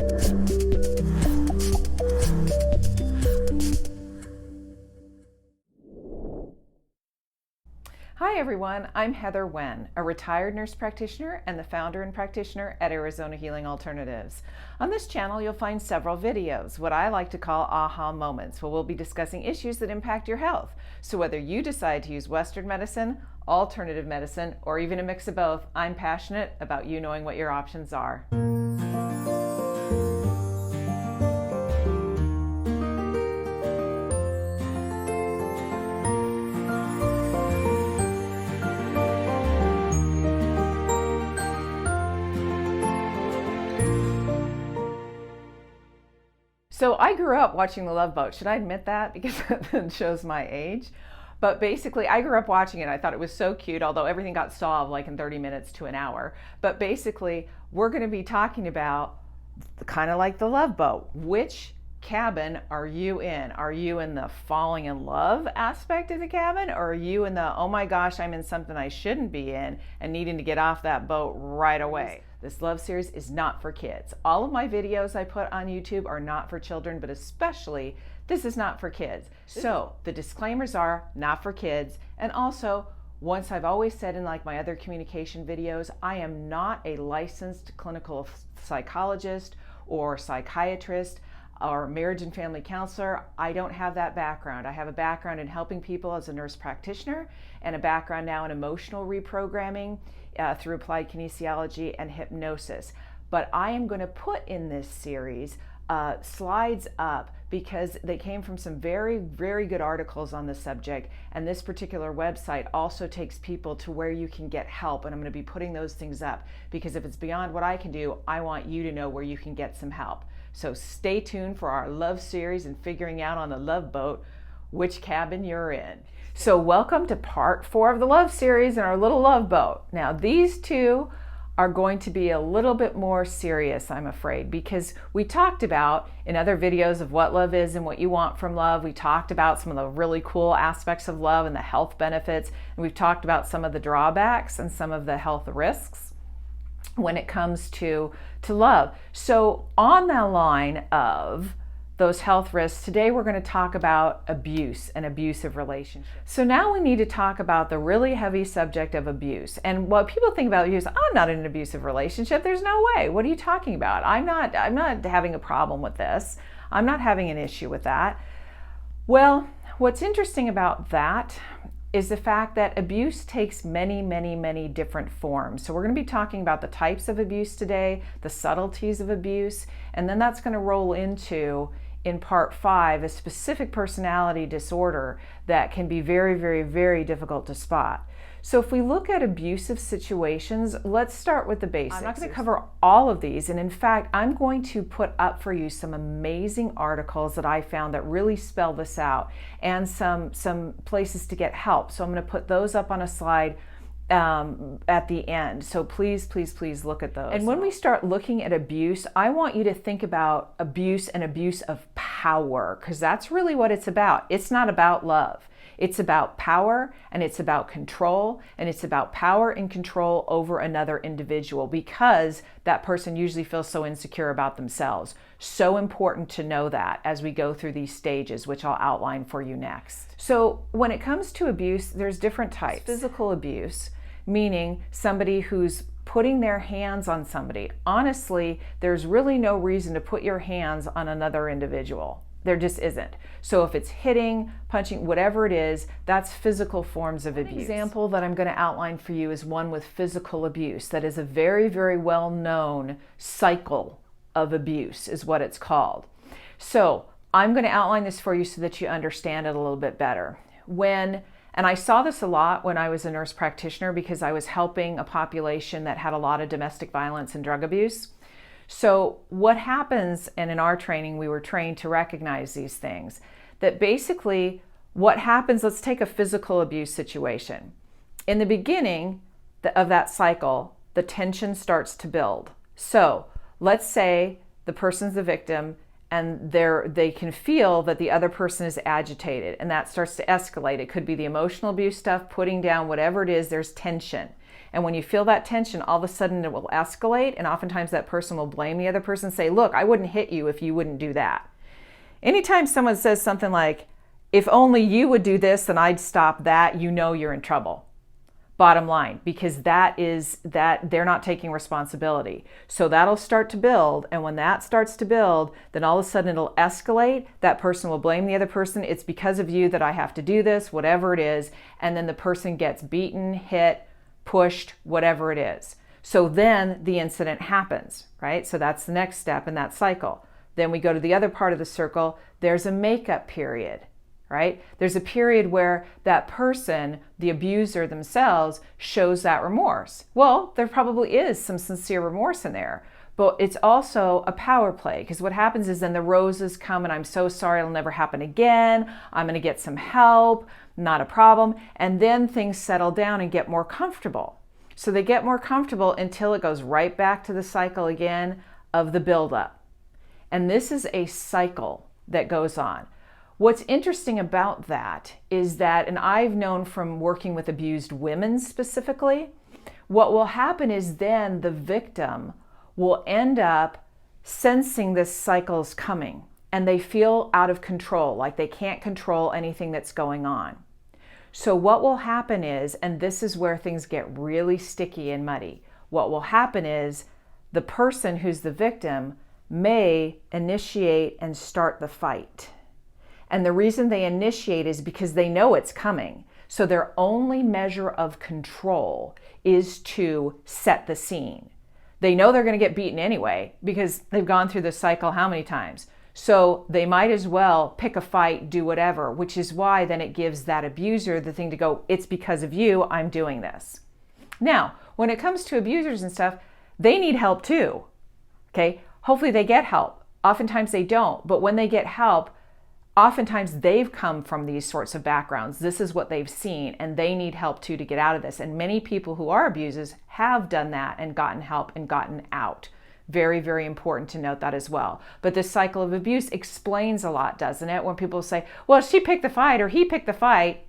Hi everyone, I'm Heather Wen, a retired nurse practitioner and the founder and practitioner at Arizona Healing Alternatives. On this channel you'll find several videos, what I like to call aha moments, where we'll be discussing issues that impact your health. So whether you decide to use Western medicine, alternative medicine, or even a mix of both, I'm passionate about you knowing what your options are. So I grew up watching The Love Boat. Should I admit that? Because that shows my age. But basically, I grew up watching it. I thought it was so cute, although everything got solved like in 30 minutes to an hour. But basically, we're going to be talking about kind of like The Love Boat. Which cabin are you in? Are you in the falling in love aspect of the cabin? Or are you in the, oh my gosh, I'm in something I shouldn't be in and needing to get off that boat right away? This love series is not for kids. All of my videos I put on YouTube are not for children, but especially this is not for kids. So the disclaimers are not for kids. And also, once I've always said in like my other communication videos, I am not a licensed clinical psychologist or psychiatrist or marriage and family counselor. I don't have that background. I have a background in helping people as a nurse practitioner and a background now in emotional reprogramming through applied kinesiology and hypnosis. But I am going to put in this series slides up because they came from some very, very good articles on the subject, and this particular website also takes people to where you can get help, and I'm going to be putting those things up because if it's beyond what I can do, I want you to know where you can get some help. So stay tuned for our love series and figuring out on the Love Boat which cabin you're in. So welcome to part 4 of the love series and our little love boat. Now these two are going to be a little bit more serious, I'm afraid, because we talked about in other videos of what love is and what you want from love. We talked about some of the really cool aspects of love and the health benefits, and we've talked about some of the drawbacks and some of the health risks when it comes to love. So on that line of those health risks, today we're going to talk about abuse and abusive relationships. So now we need to talk about the really heavy subject of abuse. And what people think about abuse, I'm not in an abusive relationship. There's no way. What are you talking about? I'm not having a problem with this. I'm not having an issue with that. Well, what's interesting about that is the fact that abuse takes many, many, many different forms. So we're going to be talking about the types of abuse today, the subtleties of abuse, and then that's going to roll into, in part 5, a specific personality disorder that can be very, very, very difficult to spot. So if we look at abusive situations, let's start with the basics. I'm not going to cover all of these, and in fact, I'm going to put up for you some amazing articles that I found that really spell this out, and some places to get help. So I'm going to put those up on a slide at the end. So please, please, please look at those. And when we start looking at abuse, I want you to think about abuse and abuse of power, because that's really what it's about. It's not about love. It's about power, and it's about control, and it's about power and control over another individual because that person usually feels so insecure about themselves. So important to know that as we go through these stages, which I'll outline for you next. So when it comes to abuse, there's different types. Physical abuse, meaning somebody who's putting their hands on somebody. Honestly, there's really no reason to put your hands on another individual. There just isn't. So if it's hitting, punching, whatever it is, that's physical forms of abuse. An example that I'm going to outline for you is one with physical abuse. That is a very, very well-known cycle of abuse is what it's called. So I'm going to outline this for you so that you understand it a little bit better. And I saw this a lot when I was a nurse practitioner because I was helping a population that had a lot of domestic violence and drug abuse. So what happens, and in our training, we were trained to recognize these things, that basically what happens, let's take a physical abuse situation. In the beginning of that cycle, the tension starts to build. So let's say the person's the victim and they can feel that the other person is agitated, and that starts to escalate. It could be the emotional abuse stuff, putting down, whatever it is, there's tension. And when you feel that tension, all of a sudden it will escalate, and oftentimes that person will blame the other person and say, look, I wouldn't hit you if you wouldn't do that. Anytime someone says something like, if only you would do this, then I'd stop that, you know you're in trouble. Bottom line, because that they're not taking responsibility. So that'll start to build, and when that starts to build, then all of a sudden it'll escalate. That person will blame the other person. It's because of you that I have to do this, whatever it is, and then the person gets beaten, hit, pushed, whatever it is. So then the incident happens, right? So that's the next step in that cycle. Then we go to the other part of the circle. There's a makeup period. Right? There's a period where that person, the abuser themselves, shows that remorse. Well, there probably is some sincere remorse in there, but it's also a power play, because what happens is then the roses come and I'm so sorry, it'll never happen again. I'm going to get some help, not a problem. And then things settle down and get more comfortable. So they get more comfortable until it goes right back to the cycle again of the buildup. And this is a cycle that goes on. What's interesting about that is that, and I've known from working with abused women specifically, what will happen is then the victim will end up sensing this cycle's coming, and they feel out of control, like they can't control anything that's going on. So what will happen is, and this is where things get really sticky and muddy, what will happen is the person who's the victim may initiate and start the fight. And the reason they initiate is because they know it's coming. So their only measure of control is to set the scene. They know they're going to get beaten anyway because they've gone through this cycle how many times? So they might as well pick a fight, do whatever, which is why then it gives that abuser the thing to go, it's because of you, I'm doing this. Now, when it comes to abusers and stuff, they need help too. Okay? Hopefully they get help. Oftentimes they don't, but when they get help, oftentimes they've come from these sorts of backgrounds. This is what they've seen, and they need help too to get out of this. And many people who are abusers have done that and gotten help and gotten out. Very, very important to note that as well. But this cycle of abuse explains a lot, doesn't it? When people say, well, she picked the fight or he picked the fight,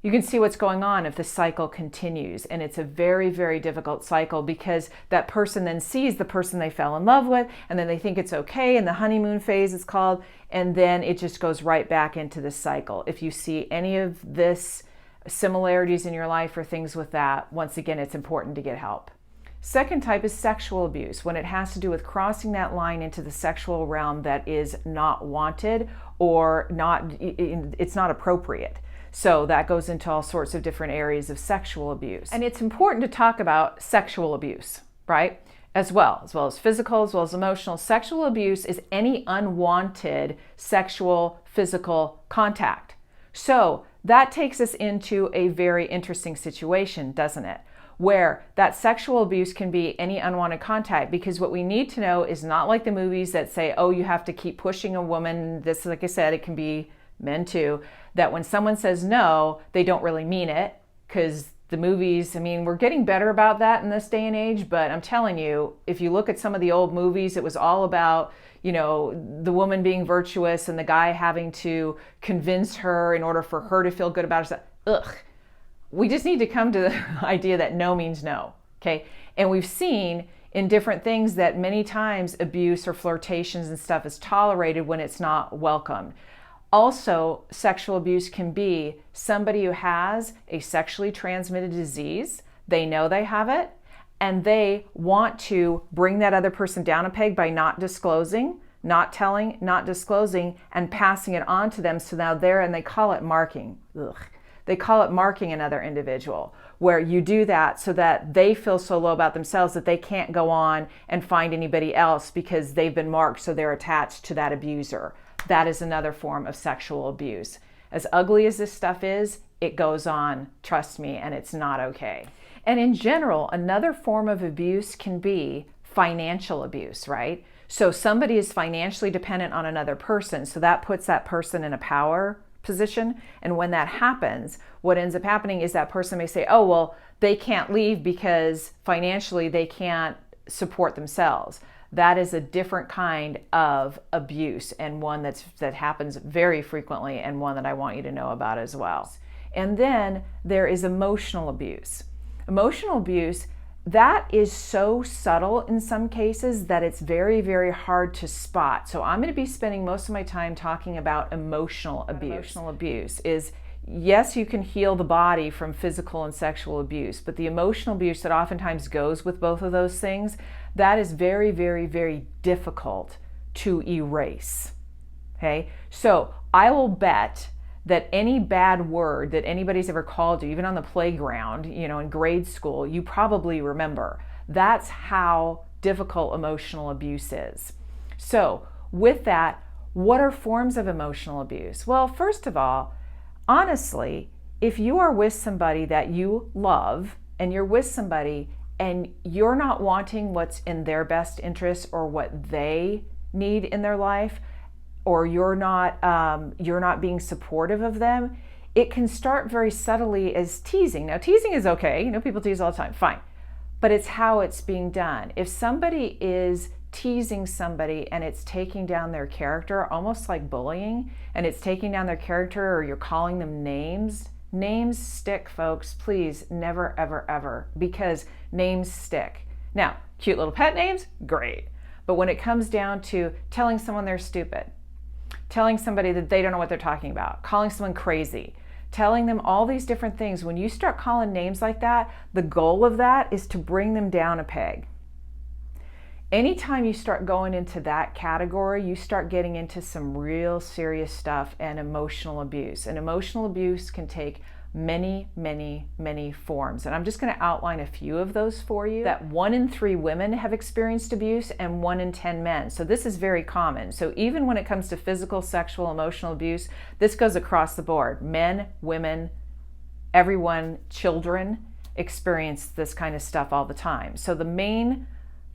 you can see what's going on if the cycle continues. And it's a very, very difficult cycle because that person then sees the person they fell in love with, and then they think it's okay, and the honeymoon phase is called, and then it just goes right back into this cycle. If you see any of this similarities in your life or things with that, once again, it's important to get help. Second type is sexual abuse, when it has to do with crossing that line into the sexual realm that is not wanted or it's not appropriate. So that goes into all sorts of different areas of sexual abuse. And it's important to talk about sexual abuse, right? As well as physical, as well as emotional. Sexual abuse is any unwanted sexual, physical contact. So that takes us into a very interesting situation, doesn't it? Where that sexual abuse can be any unwanted contact, because what we need to know is not like the movies that say, oh, you have to keep pushing a woman. This, like I said, it can be men too, that when someone says no, they don't really mean it, because the movies, I mean, we're getting better about that in this day and age, but I'm telling you, if you look at some of the old movies, it was all about, you know, the woman being virtuous and the guy having to convince her in order for her to feel good about herself. Ugh. We just need to come to the idea that no means no, okay? And we've seen in different things that many times abuse or flirtations and stuff is tolerated when it's not welcomed. Also, sexual abuse can be somebody who has a sexually transmitted disease. They know they have it, and they want to bring that other person down a peg by not disclosing, not telling, not disclosing, and passing it on to them. So now and they call it marking. Ugh. They call it marking another individual, where you do that so that they feel so low about themselves that they can't go on and find anybody else because they've been marked, so they're attached to that abuser. That is another form of sexual abuse. As ugly as this stuff is, it goes on, trust me, and it's not okay. And in general, another form of abuse can be financial abuse, right? So somebody is financially dependent on another person, so that puts that person in a power position. And when that happens, what ends up happening is that person may say, oh, well, they can't leave because financially they can't support themselves. that is a different kind of abuse, and one that happens very frequently, and one that I want you to know about as well. And then there is emotional abuse. Emotional abuse, that is so subtle in some cases that it's very, very hard to spot. So I'm going to be spending most of my time talking about emotional abuse. Emotional abuse is, yes, you can heal the body from physical and sexual abuse, but the emotional abuse that oftentimes goes with both of those things, that is very, very, very difficult to erase. Okay? So I will bet that any bad word that anybody's ever called you, even on the playground, in grade school, you probably remember. That's how difficult emotional abuse is. So with that, what are forms of emotional abuse? Well, first of all, honestly, if you are with somebody that you love, and you're with somebody and you're not wanting what's in their best interest or what they need in their life, or you're not being supportive of them, it can start very subtly as teasing. Now, teasing is okay. People tease all the time, fine. But it's how it's being done. If somebody is teasing somebody and it's taking down their character, almost like bullying, and it's taking down their character, or you're calling them names stick, folks. Please, never, ever, ever, because names stick. Now, cute little pet names, great. But when it comes down to telling someone they're stupid, telling somebody that they don't know what they're talking about, calling someone crazy, telling them all these different things, when you start calling names like that, the goal of that is to bring them down a peg. Anytime you start going into that category, you start getting into some real serious stuff and emotional abuse. And emotional abuse can take many, many, many forms. And I'm just going to outline a few of those for you. That 1 in 3 women have experienced abuse and 1 in 10 men. So this is very common. So even when it comes to physical, sexual, emotional abuse, this goes across the board. Men, women, everyone, children experience this kind of stuff all the time. So the main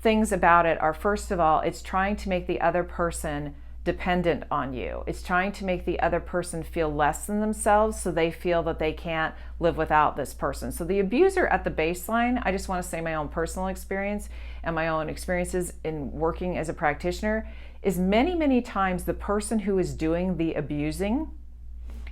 things about it are, first of all, it's trying to make the other person dependent on you. It's trying to make the other person feel less than themselves, so they feel that they can't live without this person. So the abuser at the baseline, I just want to say my own personal experience and my own experiences in working as a practitioner, is many, many times the person who is doing the abusing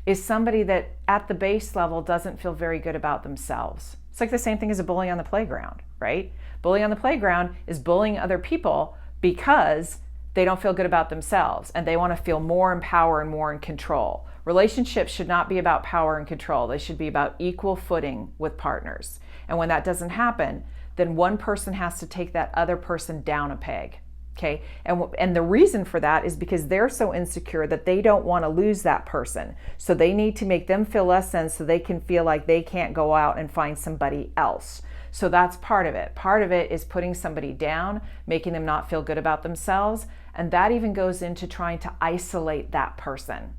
is somebody that at the base level doesn't feel very good about themselves. It's like the same thing as a bully on the playground, right? Bullying on the playground is bullying other people because they don't feel good about themselves and they want to feel more in power and more in control. Relationships should not be about power and control. They should be about equal footing with partners. And when that doesn't happen, then one person has to take that other person down a peg. Okay, and the reason for that is because they're so insecure that they don't want to lose that person. So they need to make them feel less than, so they can feel like they can't go out and find somebody else. So that's part of it. Part of it is putting somebody down, making them not feel good about themselves. And that even goes into trying to isolate that person.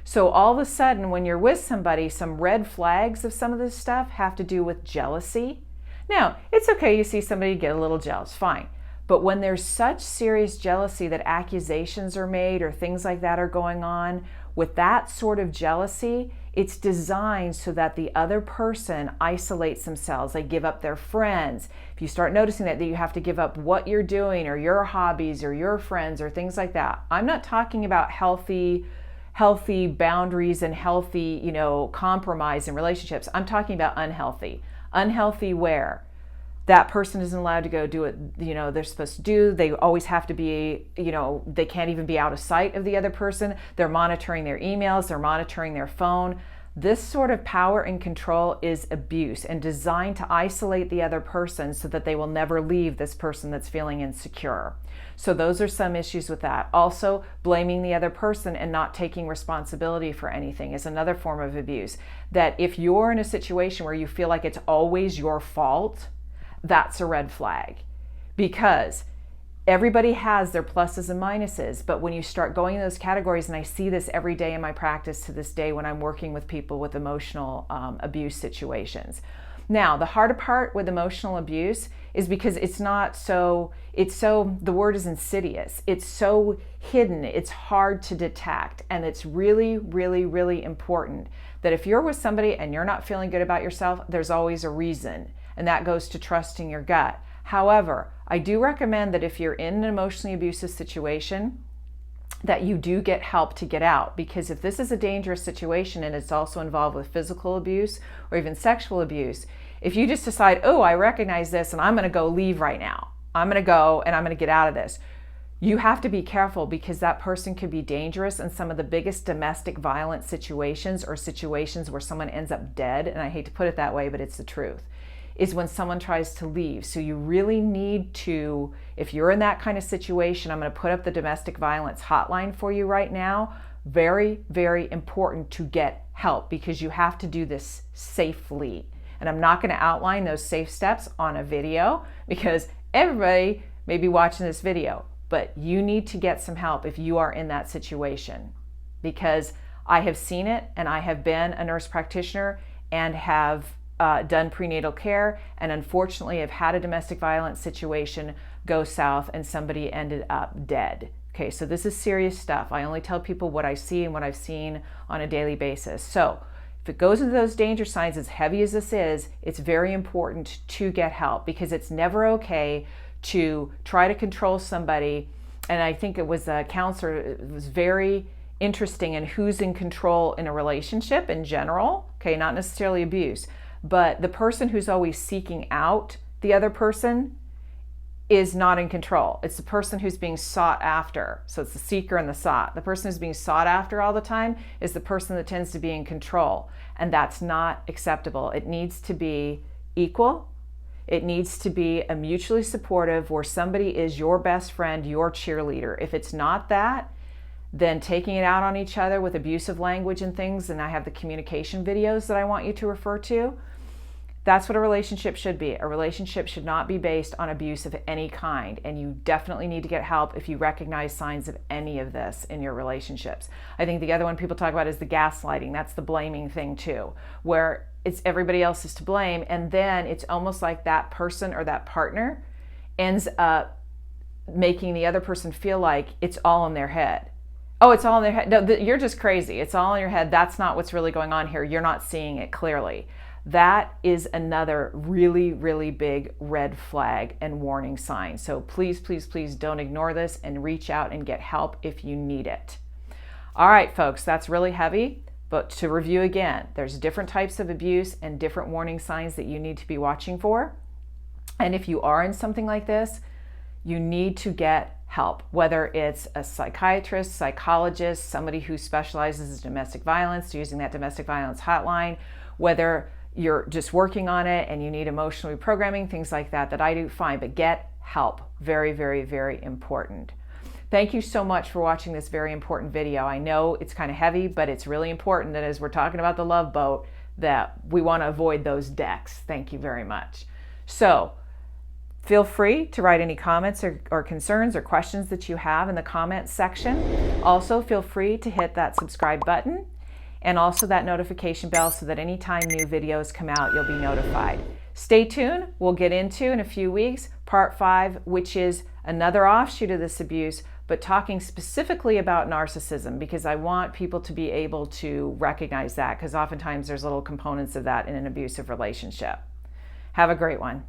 So all of a sudden, when you're with somebody, some red flags of some of this stuff have to do with jealousy. Now, it's okay, you see somebody get a little jealous, fine. But when there's such serious jealousy that accusations are made or things like that are going on, with that sort of jealousy, it's designed so that the other person isolates themselves. They give up their friends. If you start noticing that you have to give up what you're doing or your hobbies or your friends or things like that. I'm not talking about healthy boundaries and healthy, compromise in relationships. I'm talking about unhealthy. Unhealthy where? That person isn't allowed to go do what they're supposed to do. They always have to be, they can't even be out of sight of the other person. They're monitoring their emails, they're monitoring their phone. This sort of power and control is abuse and designed to isolate the other person so that they will never leave this person that's feeling insecure. So those are some issues with that. Also, blaming the other person and not taking responsibility for anything is another form of abuse. That if you're in a situation where you feel like it's always your fault, that's a red flag, because everybody has their pluses and minuses. But when you start going in those categories, and I see this every day in my practice to this day when I'm working with people with emotional abuse situations. Now, the harder part with emotional abuse is because the word is insidious. It's so hidden, it's hard to detect. And it's really, really, really important that if you're with somebody and you're not feeling good about yourself, there's always a reason. And that goes to trusting your gut. However, I do recommend that if you're in an emotionally abusive situation, that you do get help to get out, because if this is a dangerous situation and it's also involved with physical abuse or even sexual abuse, if you just decide, oh, I recognize this and I'm going to go leave right now, I'm going to go and I'm going to get out of this, you have to be careful, because that person could be dangerous. And some of the biggest domestic violence situations, or situations where someone ends up dead, and I hate to put it that way, but it's the truth, is when someone tries to leave. So you really need to, if you're in that kind of situation, I'm going to put up the domestic violence hotline for you right now. Very, very important to get help, because you have to do this safely. And I'm not going to outline those safe steps on a video, because everybody may be watching this video, but you need to get some help if you are in that situation, because I have seen it, and I have been a nurse practitioner and have done prenatal care, and unfortunately have had a domestic violence situation go south and somebody ended up dead. Okay, so this is serious stuff. I only tell people what I see and what I've seen on a daily basis. So if it goes into those danger signs, as heavy as this is, it's very important to get help, because it's never okay to try to control somebody. And I think it was a counselor, it was very interesting in who's in control in a relationship in general, okay, not necessarily abuse, but the person who's always seeking out the other person is not in control. It's the person who's being sought after. So it's the seeker and the sought. The person who's being sought after all the time is the person that tends to be in control. And that's not acceptable. It needs to be equal. It needs to be a mutually supportive, where somebody is your best friend, your cheerleader. If it's not that, then taking it out on each other with abusive language and things, and I have the communication videos that I want you to refer to, that's what a relationship should be. A relationship should not be based on abuse of any kind, and you definitely need to get help if you recognize signs of any of this in your relationships. I think the other one people talk about is the gaslighting. That's the blaming thing too, where it's everybody else is to blame, and then it's almost like that person or that partner ends up making the other person feel like it's all in their head. Oh, it's all in their head. No, you're just crazy. It's all in your head. That's not what's really going on here. You're not seeing it clearly. That is another really, really big red flag and warning sign. So please, please, please don't ignore this, and reach out and get help if you need it. All right, folks, that's really heavy, but to review again, there's different types of abuse and different warning signs that you need to be watching for. And if you are in something like this, you need to get help, whether it's a psychiatrist, psychologist, somebody who specializes in domestic violence, using that domestic violence hotline, whether you're just working on it and you need emotional reprogramming, things like that, that I do, fine, but get help. Very, very, very important. Thank you so much for watching this very important video. I know it's kind of heavy, but it's really important that as we're talking about the love boat, that we want to avoid those decks. Thank you very much. So feel free to write any comments or concerns or questions that you have in the comments section. Also, feel free to hit that subscribe button and also that notification bell, so that anytime new videos come out, you'll be notified. Stay tuned. We'll get into, in a few weeks, part 5, which is another offshoot of this abuse, but talking specifically about narcissism, because I want people to be able to recognize that, because oftentimes there's little components of that in an abusive relationship. Have a great one.